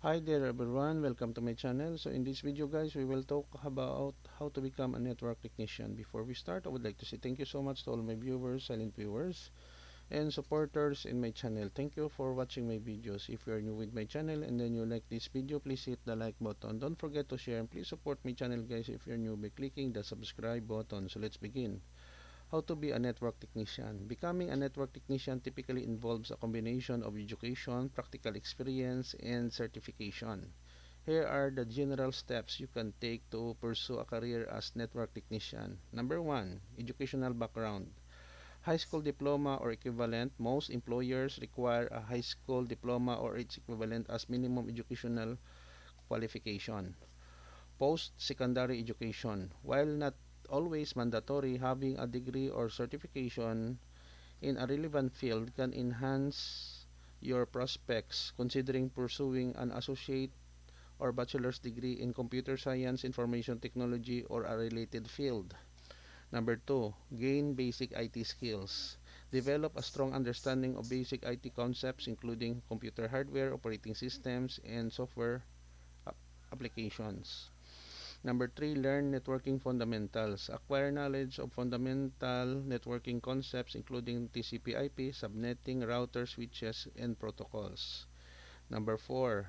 Hi there everyone, welcome to my channel. So in this video guys, we will talk about how to become a network technician. Before we start, I would like to say thank you so much to all my viewers, silent viewers, and supporters in my channel. Thank you for watching my videos. If you are new with my channel and then you like this video, please hit the like button. Don't forget to share and please support my channel guys if you're new by clicking the subscribe button. So let's begin. How to be a network technician. Becoming a network technician typically involves a combination of education, practical experience, and certification. Here are the general steps you can take to pursue a career as network technician. Number 1, educational background. High school diploma or equivalent. Most employers require a high school diploma or its equivalent as minimum educational qualification. Post-secondary education. While not always mandatory, having a degree or certification in a relevant field can enhance your prospects considering pursuing an associate or bachelor's degree in computer science, information technology, or a related field. Number 2, gain basic IT skills. Develop a strong understanding of basic IT concepts including computer hardware, operating systems, and software applications. Number 3, learn networking fundamentals. Acquire knowledge of fundamental networking concepts including TCP/IP, subnetting, routers, switches, and protocols. Number 4,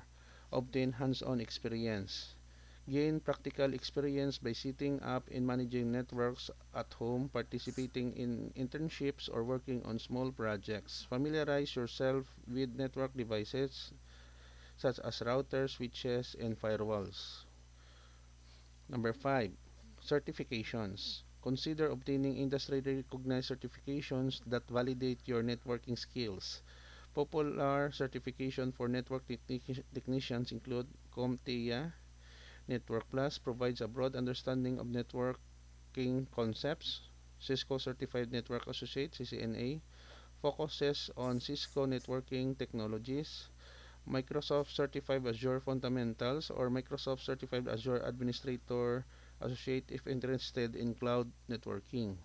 obtain hands-on experience. Gain practical experience by setting up and managing networks at home, participating in internships, or working on small projects. Familiarize yourself with network devices such as routers, switches, and firewalls. Number 5, certifications. Consider obtaining industry-recognized certifications that validate your networking skills. Popular certification for network technicians include CompTIA. Network Plus provides a broad understanding of networking concepts. Cisco Certified Network Associate (CCNA) focuses on Cisco networking technologies. Microsoft Certified Azure Fundamentals or Microsoft Certified Azure Administrator Associate if interested in cloud networking.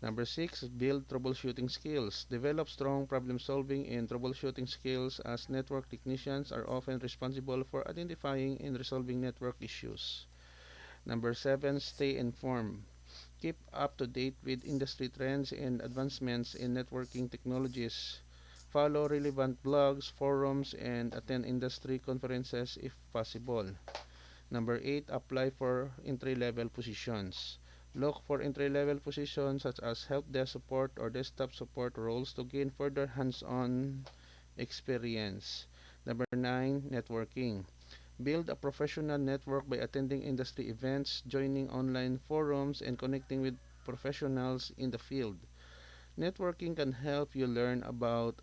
Number 6, build troubleshooting skills. Develop strong problem-solving and troubleshooting skills as network technicians are often responsible for identifying and resolving network issues. Number 7, stay informed. Keep up to date with industry trends and advancements in networking technologies. Follow relevant blogs, forums, and attend industry conferences if possible. Number 8, apply for entry-level positions. Look for entry-level positions such as help desk support or desktop support roles to gain further hands-on experience. Number 9, networking. Build a professional network by attending industry events, joining online forums, and connecting with professionals in the field. Networking can help you learn about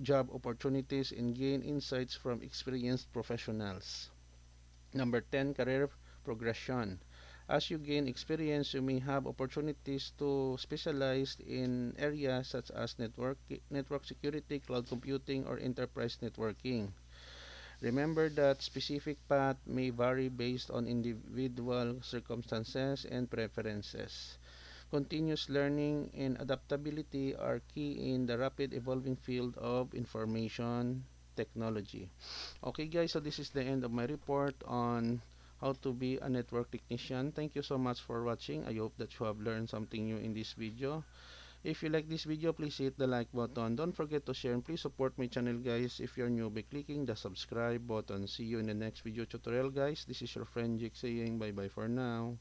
job opportunities and gain insights from experienced professionals. Number 10, career progression. As you gain experience, you may have opportunities to specialize in areas such as network security, cloud computing, or enterprise networking. Remember that specific path may vary based on individual circumstances and preferences. Continuous learning and adaptability are key in the rapid evolving field of information technology. Okay guys, so this is the end of my report on how to be a network technician. Thank you so much for watching. I hope that you have learned something new in this video. If you like this video, please hit the like button. Don't forget to share and please support my channel guys if you're new by clicking the subscribe button. See you in the next video tutorial guys. This is your friend Jake saying bye bye for now.